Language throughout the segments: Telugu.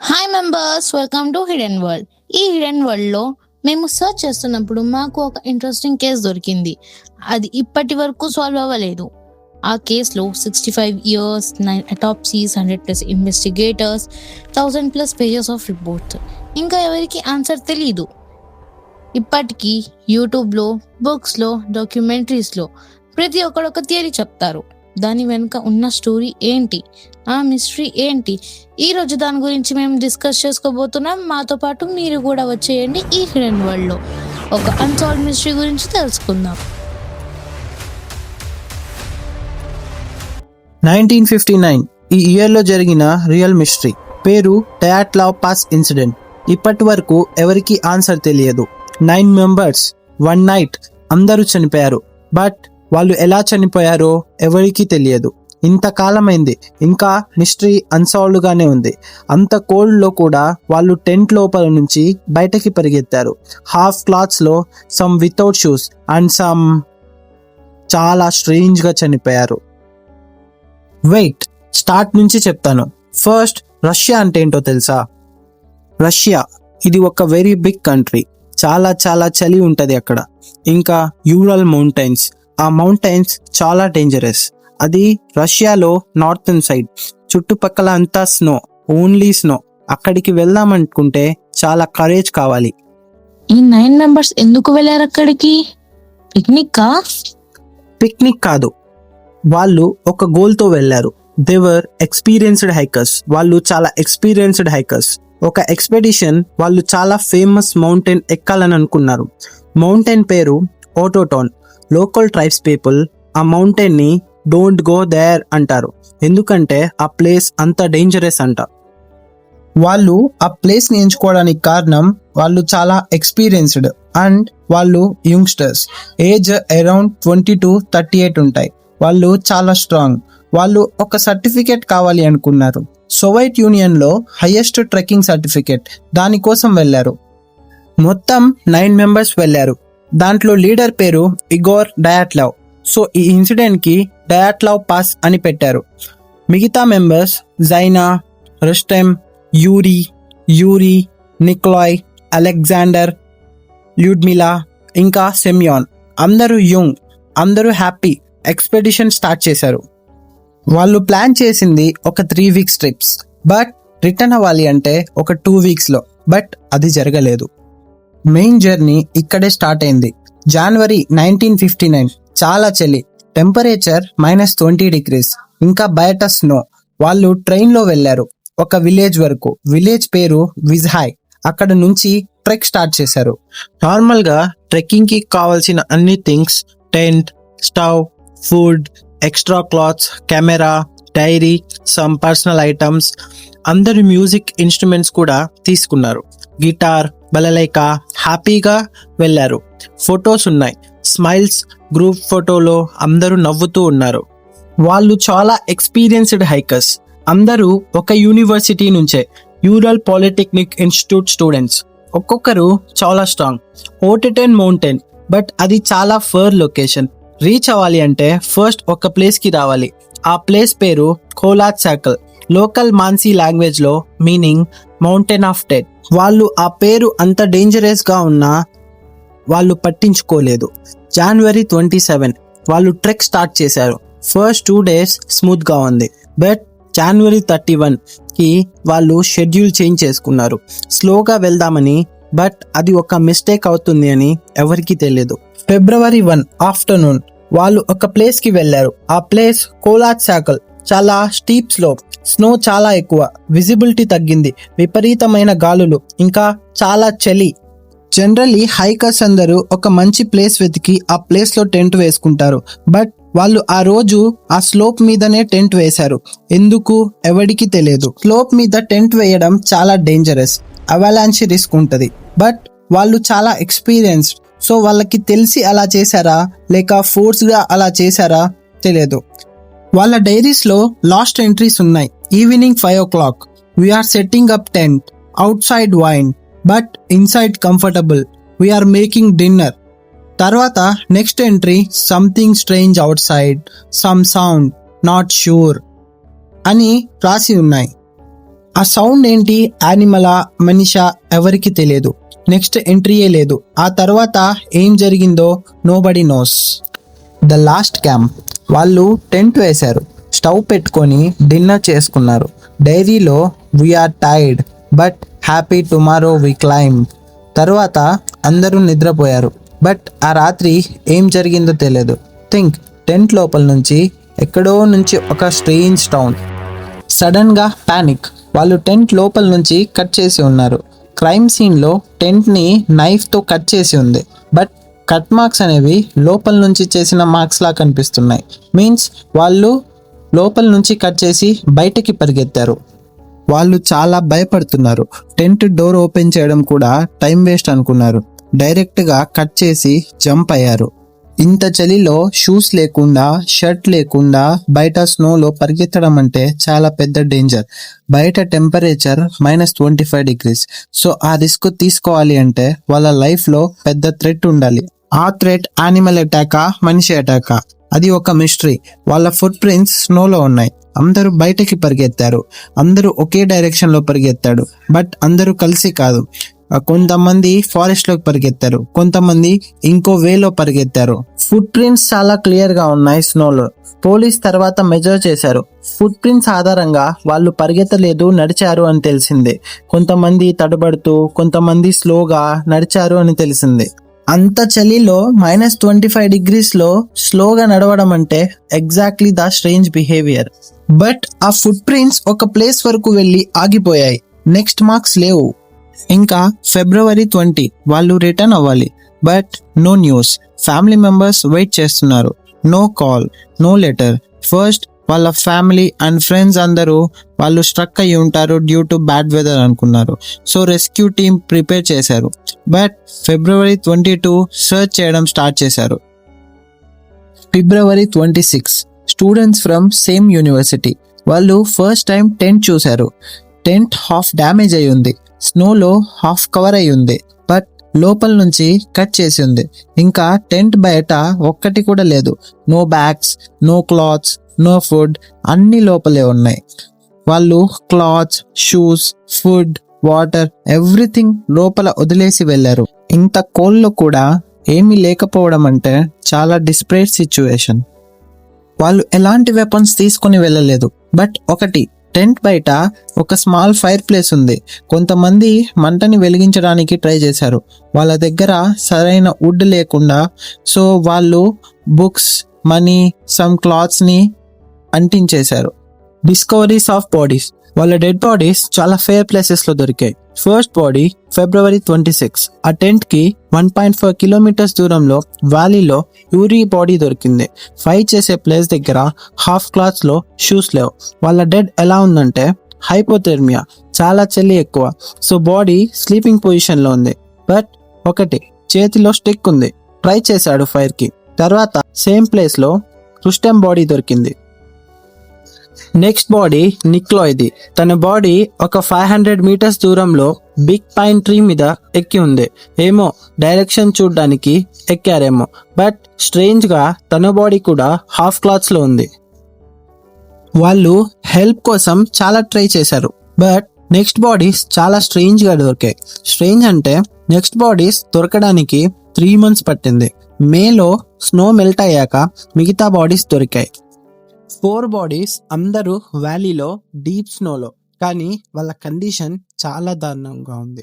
Hi members, welcome to hidden world. ఈ హిడెన్ వరల్డ్లో మేము సర్చ్ చేస్తున్నప్పుడు మాకు ఒక ఇంట్రెస్టింగ్ కేస్ దొరికింది. అది ఇప్పటి వరకు సాల్వ్ అవ్వలేదు. ఆ కేసులో 65 years, 9 అటాప్సీస్, 100+ investigators, 1000+ pages of reports. ఇంకా ఎవరికి ఆన్సర్ తెలీదు. ఇప్పటికీ యూట్యూబ్లో, బుక్స్లో, డాక్యుమెంటరీస్లో ప్రతి ఒక్కరు ఒక థియరీ చెప్తారు. దాని వెనుక ఉన్న స్టోరీ ఏంటి, ఆ మిస్టరీ ఏంటి, ఈ రోజు దాని గురించి మేము డిస్కస్ చేసుకోబోతున్నాం. మాతో పాటు మీరు కూడా వచ్చేయండి. ఈ హిడెన్ వరల్డ్లో ఒక అన్సాల్వ్ మిస్టరీ గురించి తెలుసుకుందాం. 1959 ఈ ఇయర్లో జరిగిన రియల్ మిస్టరీ పేరు డయాట్లావ్ పాస్ ఇన్సిడెంట్. ఇప్పటి వరకు ఎవరికి ఆన్సర్ తెలియదు. 9 మెంబర్స్, 1 నైట్ అందరూ చనిపోయారు. బట్ వాళ్ళు ఎలా చనిపోయారో ఎవరికీ తెలియదు. ఇంతకాలమైంది, ఇంకా మిస్టరీ అన్సాల్వ్డ్ గానే ఉంది. అంత కోల్డ్ లో కూడా వాళ్ళు టెంట్ లోపల నుంచి బయటకి పరిగెత్తారు. హాఫ్ క్లాత్స్ లో, some without shoes and some చాలా స్ట్రేంజ్ గా చనిపోయారు. వెయిట్, స్టార్ట్ నుంచి చెప్తాను. ఫస్ట్, రష్యా అంటే ఏంటో తెలుసా? రష్యా ఇది ఒక వెరీ బిగ్ కంట్రీ. చాలా చాలా చలి ఉంటది అక్కడ. ఇంకా యూరల్ మౌంటైన్స్, ఆ మౌంటైన్స్ చాలా డేంజరస్. అది రష్యాలో నార్థన్ సైడ్. చుట్టుపక్కల అంతా స్నో, ఓన్లీ స్నో. అక్కడికి వెళ్దామనుకుంటే చాలా కరేజ్ కావాలి. ఈ 9 మెంబర్స్ ఎందుకు వెళ్ళారు అక్కడికి? పిక్నిక్ కాదు, వాళ్ళు ఒక గోల్ తో వెళ్ళారు. దేవర్ ఎక్స్పీరియన్స్డ్ హైకర్స్. వాళ్ళు చాలా ఎక్స్పీరియన్స్డ్ హైకర్స్. ఒక ఎక్స్పెడిషన్, వాళ్ళు చాలా ఫేమస్ మౌంటైన్ ఎక్కాలని అనుకున్నారు. మౌంటైన్ పేరు ఓటోటోన్. లోకల్ ట్రైబ్స్ పీపుల్ ఆ మౌంటైన్ ని డోంట్ గో దేర్ అంటారు. ఎందుకంటే ఆ ప్లేస్ అంత డేంజరస్ అంట. వాళ్ళు ఆ ప్లేస్ ని ఎంచుకోవడానికి కారణం, వాళ్ళు చాలా ఎక్స్పీరియన్స్డ్ అండ్ వాళ్ళు యంగ్స్టర్స్. ఏజ్ అరౌండ్ 20 to 38 ఉంటాయి. వాళ్ళు చాలా స్ట్రాంగ్. వాళ్ళు ఒక సర్టిఫికేట్ కావాలి అనుకున్నారు. సోవియట్ యూనియన్ లో హైయెస్ట్ ట్రెక్కింగ్ సర్టిఫికేట్, దానికోసం వెళ్ళారు. మొత్తం 9 మెంబర్స్ వెళ్ళారు. దాంట్లో లీడర్ పేరు ఇగోర్ డయాట్లావ్. సో ఈ ఇన్సిడెంట్ కి డయాట్లావ్ పాస్ అని పెట్టారు. మిగతా మెంబర్స్ జైనా, రస్టెమ్, యూరి, నికోలాయ్, అలెగ్జాండర్, ల్యూడ్మిలా, ఇంకా సెమ్యాన్. అందరూ యంగ్, అందరూ హ్యాపీ. ఎక్స్పెడిషన్ స్టార్ట్ చేశారు. వాళ్ళు ప్లాన్ చేసింది ఒక 3 weeks ట్రిప్స్. బట్ రిటర్న్ అవ్వాలి అంటే ఒక 2 weeks లో. బట్ అది జరగలేదు. మెయిన్ జర్నీ ఇక్కడే స్టార్ట్ అయింది. జనవరి 1959. చాలా చలి, టెంపరేచర్ -20 degrees. ఇంకా బయట స్నో. వాళ్ళు ట్రైన్ లో వెళ్లారు ఒక విలేజ్ వరకు. విలేజ్ పేరు విజ్హాయ్. అక్కడ నుంచి ట్రెక్ స్టార్ట్ చేశారు. నార్మల్ గా ట్రెక్కింగ్ కి కావాల్సిన అన్ని things, tent, stove, food, extra clothes, camera, diary, some personal items. అందరు మ్యూజిక్ ఇన్స్ట్రుమెంట్స్ కూడా తీసుకున్నారు. Guitar, balalaika. హ్యాపీగా వెళ్ళారు. ఫొటోస్ ఉన్నాయి, స్మైల్స్. గ్రూప్ ఫోటోలో అందరూ నవ్వుతూ ఉన్నారు. వాళ్ళు చాలా ఎక్స్పీరియన్స్డ్ హైకర్స్. అందరూ ఒక యూనివర్సిటీ నుంచే, యూరల్ పాలిటెక్నిక్ ఇన్స్టిట్యూట్ స్టూడెంట్స్. ఒక్కొక్కరు చాలా స్ట్రాంగ్. ఓటెటెన్ మౌంటైన్, బట్ అది చాలా ఫర్ లొకేషన్. రీచ్ అవ్వాలి అంటే ఫస్ట్ ఒక ప్లేస్ కి రావాలి. ఆ ప్లేస్ పేరు కోలాత్ సర్కిల్. లోకల్ మాన్సీ లాంగ్వేజ్ లో మీనింగ్ మౌంటైన్ ఆఫ్ డెడ్. వాళ్ళు ఆ పేరు అంత డేంజరస్ గా ఉన్నా వాళ్ళు పట్టించుకోలేదు. జనవరి 27 వాళ్ళు ట్రెక్ స్టార్ట్ చేశారు. ఫస్ట్ 2 days స్మూత్ గా ఉంది. బట్ జనవరి 31 కి వాళ్ళు షెడ్యూల్ చేంజ్ చేసుకున్నారు. స్లోగా వెళ్దామని. బట్ అది ఒక మిస్టేక్ అవుతుంది అని ఎవరికీ తెలియదు. ఫిబ్రవరి 1 ఆఫ్టర్నూన్ వాళ్ళు ఒక ప్లేస్ కి వెళ్లారు. ఆ ప్లేస్ కోలాత్ సర్కిల్. చాలా స్టీప్ స్లోప్, స్నో చాలా ఎక్కువ, విజిబిలిటీ తగ్గింది, విపరీతమైన గాలులు, ఇంకా చాలా చలి. జనరల్లీ హైకర్స్ అందరూ ఒక మంచి ప్లేస్ వెతికి ఆ ప్లేస్ లో టెంట్ వేసుకుంటారు. బట్ వాళ్ళు ఆ రోజు ఆ స్లోప్ మీదనే టెంట్ వేశారు. ఎందుకు ఎవరికి తెలియదు. స్లోప్ మీద టెంట్ వేయడం చాలా డేంజరస్, అవలాంచ్ రిస్క్ ఉంటది. బట్ వాళ్ళు చాలా ఎక్స్పీరియన్స్డ్. సో వాళ్ళకి తెలిసి అలా చేశారా లేక ఫోర్స్ గా అలా చేశారా తెలియదు. వాళ్ళ డైరీస్ లో లాస్ట్ ఎంట్రీస్ ఉన్నాయి. Evening 5 o'clock we're setting up tent, outside wind, but inside comfortable. We're making dinner. తర్వాత next entry, something strange outside, some sound, not sure అని రాసి ఉన్నాయి. ఆ సౌండ్ ఏంటి, యానిమలా మనిషా ఎవరికి తెలియదు. నెక్స్ట్ ఎంట్రీయే లేదు. ఆ తర్వాత ఏం జరిగిందో nobody knows. The last camp. వాళ్ళు టెంట్ వేశారు, స్టవ్ పెట్టుకొని డిన్నర్ చేసుకున్నారు. డైరీలో we are tired but happy tomorrow we climb. తర్వాత అందరూ నిద్రపోయారు. బట్ ఆ రాత్రి ఏం జరిగిందో తెలియదు. థింక్, టెంట్ లోపల నుంచి ఎక్కడో నుంచి ఒక స్ట్రేంజ్ సౌండ్. సడన్గా ప్యానిక్. వాళ్ళు టెంట్ లోపల నుంచి కట్ చేసి ఉన్నారు. క్రైమ్ సీన్లో టెంట్ని నైఫ్తో కట్ చేసి ఉంది. బట్ కట్ మార్క్స్ అనేవి లోపల నుంచి చేసిన మార్క్స్ లా కనిపిస్తున్నాయి. మీన్స్ వాళ్ళు లోపల నుంచి కట్ చేసి బయటకి పరిగెత్తారు. వాళ్ళు చాలా భయపడుతున్నారు. టెంట్ డోర్ ఓపెన్ చేయడం కూడా టైం వేస్ట్ అనుకున్నారు. డైరెక్ట్గా కట్ చేసి జంప్ అయ్యారు. ఇంత చలిలో షూస్ లేకుండా, షర్ట్ లేకుండా బయట స్నోలో పరిగెత్తడం అంటే చాలా పెద్ద డేంజర్. బయట టెంపరేచర్ -25 degrees. సో ఆ రిస్క్ తీసుకోవాలి అంటే వాళ్ళ లైఫ్లో పెద్ద థ్రెట్ ఉండాలి. ఆ థ్రెట్ యానిమల్ అటాకా, మనిషి అటాకా, అది ఒక మిస్టరీ. వాళ్ళ ఫుట్ ప్రింట్స్ స్నోలో ఉన్నాయి. అందరూ బయటకి పరిగెత్తారు. అందరూ ఒకే డైరెక్షన్లో పరిగెత్తాడు. బట్ అందరూ కలిసి కాదు. కొంతమంది ఫారెస్ట్ లోకి పరిగెత్తారు, కొంతమంది ఇంకో వేలో పరిగెత్తారు. ఫుట్ ప్రింట్స్ చాలా క్లియర్ గా ఉన్నాయి స్నోలో. పోలీస్ తర్వాత మెజర్ చేశారు. ఫుట్ ప్రింట్స్ ఆధారంగా వాళ్ళు పరిగెత్తలేదు, నడిచారు అని తెలిసింది. కొంతమంది తడబడుతూ, కొంతమంది స్లోగా నడిచారు అని తెలిసింది. అంత చలిలో -25 degrees లో స్లోగా నడవడం అంటే exactly the strange behaviour. But ఆ ఫుట్ ప్రింట్స్ ఒక ప్లేస్ వరకు వెళ్ళి ఆగిపోయాయి. నెక్స్ట్ మార్క్స్ లేవు. ఇంకా February 20 వాళ్ళు రిటర్న్ అవ్వాలి. But no news. Family members wait చేస్తున్నారు. No call, no letter. First వాళ్ళ ఫ్యామిలీ అండ్ ఫ్రెండ్స్ అందరూ వాళ్ళు స్ట్రక్ అయ్యి ఉంటారు డ్యూ టు బ్యాడ్ వెదర్ అనుకున్నారు. సో రెస్క్యూ టీమ్ ప్రిపేర్ చేశారు. బట్ February 22 సర్చ్ చేయడం స్టార్ట్ చేశారు. February 26 students from same university వాళ్ళు ఫస్ట్ టైం టెంట్ చూశారు. టెంట్ హాఫ్ డ్యామేజ్ అయి ఉంది. స్నోలో హాఫ్ కవర్ అయి ఉంది. బట్ లోపల నుంచి కట్ చేసి ఉంది. ఇంకా టెంట్ బయట ఒక్కటి కూడా లేదు. No bags, no clothes, no food, అన్ని లోపలే ఉన్నాయి. వాళ్ళు clothes, shoes, food, water, everything లోపల వదిలేసి వెళ్ళారు. ఇంత కోల్లో కూడా ఏమీ లేకపోవడం అంటే చాలా డిస్పరేట్ సిచ్యువేషన్. వాళ్ళు ఎలాంటి వెపన్స్ తీసుకొని వెళ్ళలేదు. బట్ ఒకటి, టెంట్ బయట ఒక స్మాల్ ఫైర్ ప్లేస్ ఉంది. కొంతమంది మంటని వెలిగించడానికి ట్రై చేశారు. వాళ్ళ దగ్గర సరైన వుడ్ లేకుండా, సో వాళ్ళు బుక్స్, మనీ, సమ్ క్లాత్స్ని అంటించేశారు. Discoveries of bodies. వాళ్ళ డెడ్ బాడీస్ చాలా ఫేర్ ప్లేసెస్లో దొరికాయి. ఫస్ట్ బాడీ February 26 ఆ టెంట్కి 1.4 kilometers దూరంలో వ్యాలీలో యూరీ బాడీ దొరికింది. ఫైట్ చేసే ప్లేస్ దగ్గర హాఫ్ క్లాత్స్లో షూస్ లేవు. వాళ్ళ డెడ్ ఎలా ఉందంటే హైపోథెర్మియా, చాలా చలి ఎక్కువ. సో బాడీ స్లీపింగ్ పొజిషన్లో ఉంది. బట్ ఒకటి, చేతిలో స్టిక్ ఉంది. ట్రై చేశాడు ఫైర్కి. తర్వాత సేమ్ ప్లేస్లో రుస్టెమ్ బాడీ దొరికింది. నెక్స్ట్ బాడీ నిక్లాయ్ది. తన బాడీ ఒక 500 meters దూరంలో బిగ్ పైన్ ట్రీ మీద ఎక్కి ఉంది. ఏమో డైరెక్షన్ చూడ్డానికి ఎక్కారేమో. బట్ స్ట్రేంజ్ గా తన బాడీ కూడా హాఫ్ క్లాత్స్ లో ఉంది. వాళ్ళు హెల్ప్ కోసం చాలా ట్రై చేశారు. బట్ నెక్స్ట్ బాడీస్ చాలా స్ట్రేంజ్ గా దొరికాయి. స్ట్రేంజ్ అంటే నెక్స్ట్ బాడీస్ దొరకడానికి 3 months పట్టింది. మేలో స్నో మెల్ట్ అయ్యాక మిగతా బాడీస్ దొరికాయి. 4 బాడీస్ అందరూ వ్యాలీలో డీప్ స్నోలో, కానీ వాళ్ళ కండిషన్ చాలా దారుణంగా ఉంది.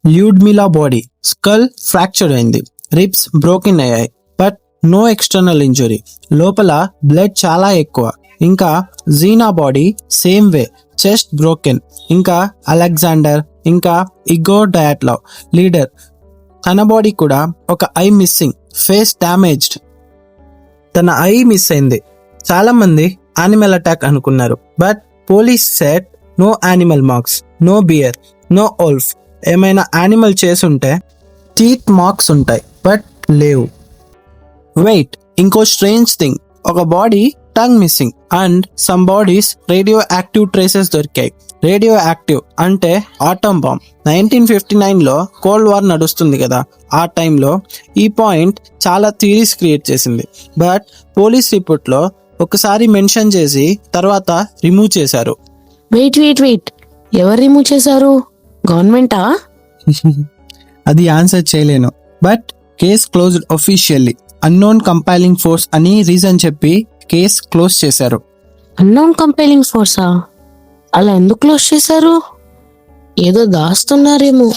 ల్యూడ్మిలా బాడీ స్కల్ ఫ్రాక్చర్ అయింది, రిబ్స్ బ్రోకెన్ అయ్యాయి. But no external injury. లోపల బ్లడ్ చాలా ఎక్కువ. ఇంకా Zina body same way, chest broken. ఇంకా అలెగ్జాండర్, ఇంకా ఇగోర్ డయాట్లావ్ లీడర్, తన బాడీ కూడా ఒక ఐ మిస్సింగ్, ఫేస్ డ్యామేజ్డ్. తన ఐ మిస్ అయింది. చాలా మంది యానిమల్ అటాక్ అనుకున్నారు. But police said no animal marks, no bear, no wolf. ఏమైనా యానిమల్ చేసుంటే టీత్ మార్క్స్ ఉంటాయి, బట్ లేవు. వెయిట్, ఇంకో స్ట్రేంజ్ థింగ్, ఒక body tongue missing and some bodies radio active traces దొరికాయి. రేడియో యాక్టివ్ అంటే ఆటమ్ బాంబ్. 1959లో కోల్డ్ వార్ నడుస్తుంది కదా, ఆ టైంలో ఈ పాయింట్ చాలా థియరీస్ క్రియేట్ చేసింది. బట్ పోలీస్ రిపోర్ట్లో ఒకసారి మెన్షన్ చేసి తర్వాత రిమూవ్ చేశారు. వెయిట్ ఎవరు రిమూవ్ చేశారు? గవర్నమెంటా? అది ఆన్సర్ చేయలేను. But case closed officially. Unknown compelling force అని రీజన్ చెప్పి కేస్ క్లోజ్ చేశారు. అన్నోన్ కంపైలింగ్ ఫోర్సా? అలా ఎందుకు క్లోజ్ చేశారు? ఏదో దాస్తున్నారేమో.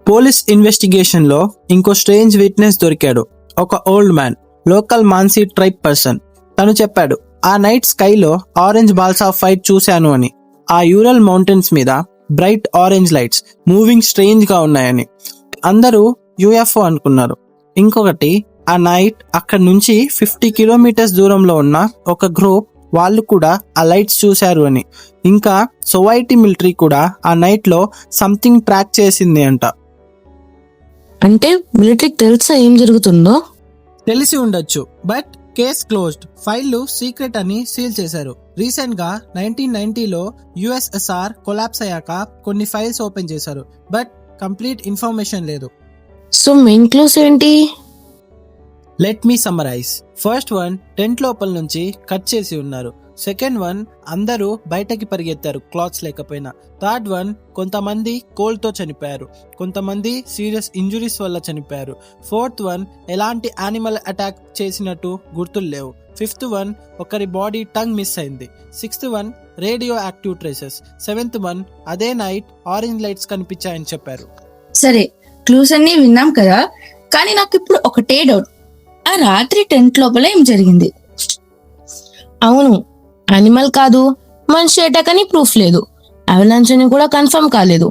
పోలీస్ ఇన్వెస్టిగేషన్ లో ఇంకో స్ట్రేంజ్ విట్నెస్ దొరికాడు. ఒక old man, local Mansi tribe person. తను చెప్పాడు, ఆ నైట్ స్కైలో ఆరెంజ్ బాల్స్ ఆఫ్ ఫైర్ చూశాను అని. ఆ యూరల్ మౌంటైన్స్ మీద bright orange lights moving strange గా ఉన్నాయని. అందరూ యుఎఫ్ఓ అనుకున్నారు. ఇంకొకటి, ఆ నైట్ అక్కడ నుంచి 50 కిలోమీటర్స్ దూరంలో ఉన్న ఒక గ్రూప్ వాళ్ళు కూడా ఆ లైట్స్ చూశారు అని. ఇంకా సొవైటీ మిలిటరీ కూడా ఆ నైట్ లో సంథింగ్ ట్రాక్ చేసింది అంట. అంటే మిలిటరీకి తెలుసా ఏం జరుగుతుందో? తెలిసి ఉండొచ్చు, బట్ కేస్ క్లోజ్డ్. ఫైళ్లు సీక్రెట్ అని సీల్ చేశారు. రీసెంట్ గా 1990లో యుఎస్ఎస్ఆర్ కొలాప్స్ అయ్యాక కొన్ని ఫైల్స్ ఓపెన్ చేశారు, బట్ కంప్లీట్ ఇన్ఫర్మేషన్ లేదు. సో మెయిన్ క్లోజ్ ఏంటి? Let me summarise. First one, tent లోపల నుంచి కట్ చేసి ఉన్నారు. సెకండ్ వన్, అందరూ బయటకి పరిగెత్తారు క్లాత్స్ లేకపోయినా. థర్డ్ వన్, కొంతమంది కోల్డ్ తో చనిపోయారు, కొంతమంది సీరియస్ ఇంజురీస్ వల్ల చనిపోయారు. ఫోర్త్ వన్, ఎలాంటి యానిమల్ అటాక్ చేసినట్టు గుర్తులు లేవు. ఫిఫ్త్ వన్, ఒకరి బాడీ టంగ్ మిస్ అయింది. Sixth one, radio active traces. Seventh one, అదే నైట్ ఆరెంజ్ లైట్స్ కనిపించాయని చెప్పారు. సరే, క్లూస్ అన్ని విన్నాం కదా, కానీ నాకు ఇప్పుడు ఒకటే డౌట్. ఆ రాత్రి టెంట్ లోపల ఏం జరిగింది? అవును, యానిమల్ కాదు, మనిషి అటాక్ అని ప్రూఫ్ లేదు. అవలాంచ్ అని కూడా కన్ఫర్మ్ కాలేదు.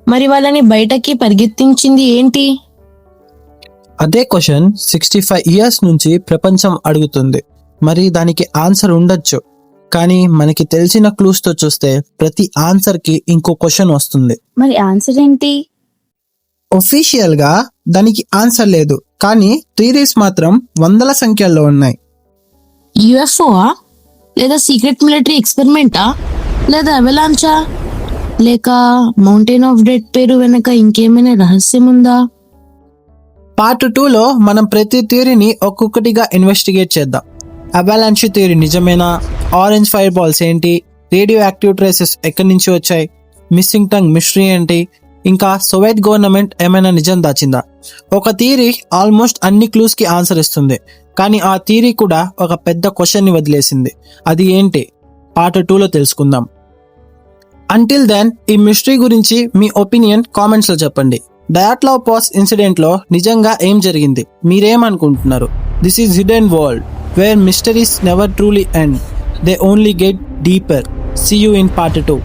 మరి వాళ్ళని బయటకి పరిగెత్తించింది ఏంటి? అదే క్వశ్చన్ 65 ఇయర్స్ నుంచి ప్రపంచం అడుగుతుంది. మరి దానికి ఆన్సర్ ఉండొచ్చు, కానీ మనకి తెలిసిన క్లూస్ తో చూస్తే ప్రతి ఆన్సర్ కి ఇంకో క్వశ్చన్ వస్తుంది. మరి ఆన్సర్ ఏంటి? ఒఫీషియల్ గా దానికి ఆన్సర్ లేదు, కానీ థియరీస్ మాత్రం వందల సంఖ్యల్లో ఉన్నాయి. యుఎఫ్ఓఆ, లేదా సీక్రెట్ మిలిటరీ ఎక్స్పెరిమెంటా, లేదా అవలాంచా, లేక మౌంటైన్ ఆఫ్ డెడ్ పేరు వెనక ఇంకేమైనా రహస్యం ఉందా? పార్ట్ 2లో మనం ప్రతి థియరీని ఒక్కొక్కటిగా ఇన్వెస్టిగేట్ చేద్దాం. అవలాంచ్ థియరీ నిజమేనా? ఆరెంజ్ ఫైర్ బాల్స్ ఏంటి? రేడియో యాక్టివ్ ట్రేసెస్ ఎక్కడి నుంచి వచ్చాయి? మిస్సింగ్ టంగ్ మిస్టరీ ఏంటి? ఇంకా సోవియట్ గవర్నమెంట్ ఏమైనా నిజం దాచిందా? ఒక థియరీ ఆల్మోస్ట్ అన్ని క్లూస్ కి ఆన్సర్ ఇస్తుంది, కానీ ఆ థియరీ కూడా ఒక పెద్ద క్వశ్చన్ ని వదిలేసింది. అది ఏంటి? పార్ట్ 2లో తెలుసుకుందాం. అంటిల్ దెన్, ఈ మిస్టరీ గురించి మీ ఒపీనియన్ కామెంట్స్ లో చెప్పండి. డయాట్లావ్ పాస్ ఇన్సిడెంట్ లో నిజంగా ఏం జరిగింది? మీరేమనుకుంటున్నారు? This is hidden world, where mysteries never truly end, they only get deeper. See you in part 2.